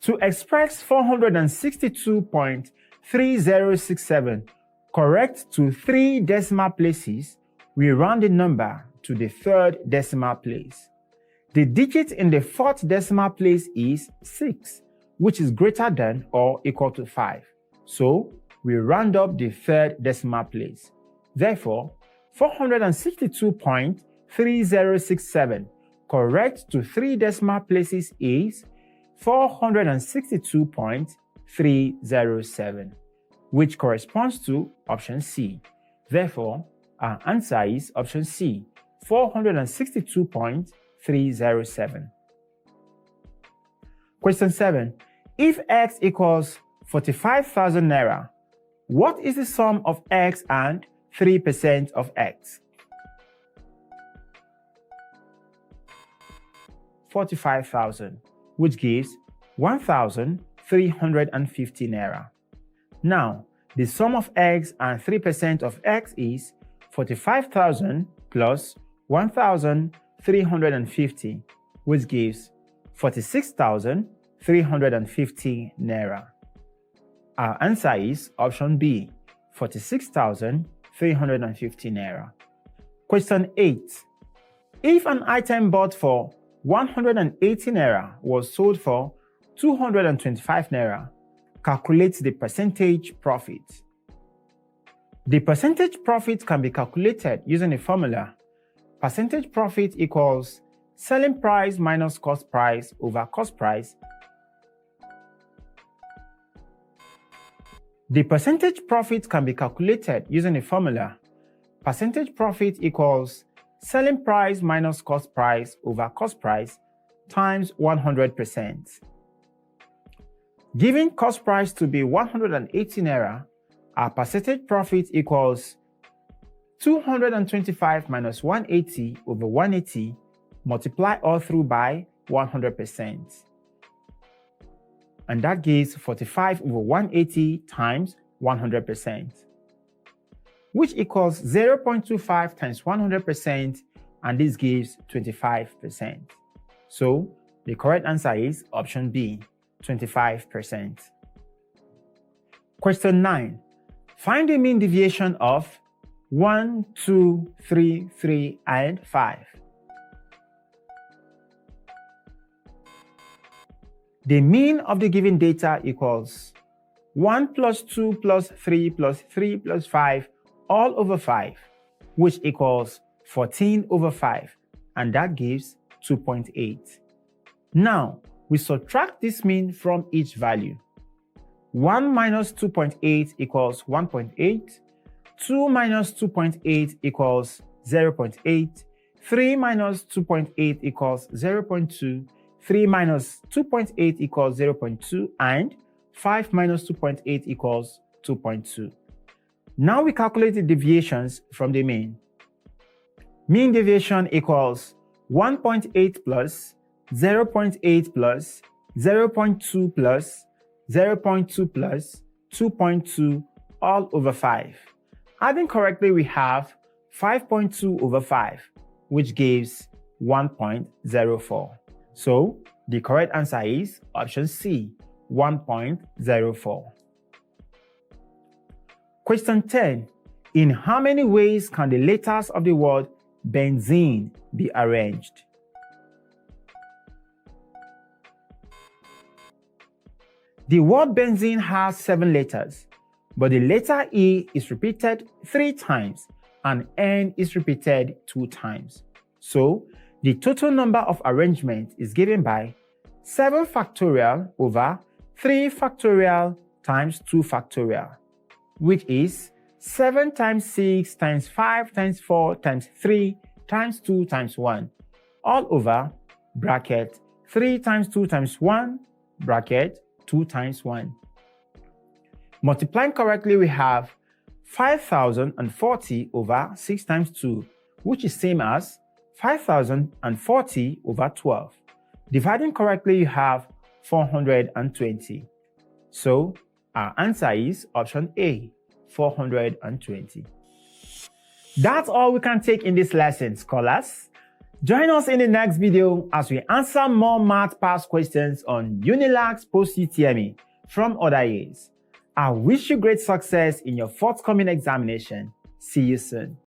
D: To express 462.3067 correct to 3 decimal places, we round the number to the 3rd decimal place. The digit in the 4th decimal place is 6, which is greater than or equal to 5. So, we round up the 3rd decimal place. Therefore, 462.3067 correct to 3 decimal places is 462.307, which corresponds to option C. Therefore, our answer is option C, 462.307. Question 7. If x equals 45,000 naira, what is the sum of x and 3% of x? 45,000, which gives 1,350 naira. Now, the sum of x and 3% of x is 45,000 plus 1,350, which gives 46,350 naira. Our answer is option B, 46,350 naira. Question 8. If an item bought for 180 naira was sold for 225 naira, calculate the percentage profit. The percentage profit can be calculated using a formula. Percentage profit equals selling price minus cost price over cost price. The percentage profit can be calculated using a formula. Percentage profit equals selling price minus cost price over cost price times 100%. Given cost price to be 180 naira, our percentage profit equals 225 minus 180 over 180, multiply all through by 100%. And that gives 45 over 180 times 100%, which equals 0.25 times 100%, and this gives 25%. So the correct answer is option B, 25%. Question 9. Find the mean deviation of 1, 2, 3, 3, and 5. The mean of the given data equals 1 plus 2 plus 3 plus 3 plus 5 all over 5, which equals 14 over 5, and that gives 2.8. Now, we subtract this mean from each value. 1 minus 2.8 equals 1.8, 2 minus 2.8 equals 0.8, 3 minus 2.8 equals 0.2, 3 minus 2.8 equals 0.2, and 5 minus 2.8 equals 2.2. Now we calculate the deviations from the mean. Mean deviation equals 1.8 plus 0.8 plus 0.2 plus 0.2 plus 2.2 all over 5. Adding correctly, we have 5.2 over 5, which gives 1.04. So the correct answer is option C, 1.04. Question 10. In how many ways can the letters of the word benzene be arranged? The word benzene has 7 letters. but the letter E is repeated 3 times and N is repeated 2 times. So, the total number of arrangements is given by 7 factorial over 3 factorial times 2 factorial, which is 7 times 6 times 5 times 4 times 3 times 2 times 1, all over bracket 3 times 2 times 1 bracket 2 times 1. Multiplying correctly, we have 5040 over 6 times 2, which is same as 5040 over 12. Dividing correctly, you have 420. So, our answer is option A, 420. That's all we can take in this lesson, scholars. Join us in the next video as we answer more math past questions on UNILAG Post UTME from other years. I wish you great success in your forthcoming examination. See you soon.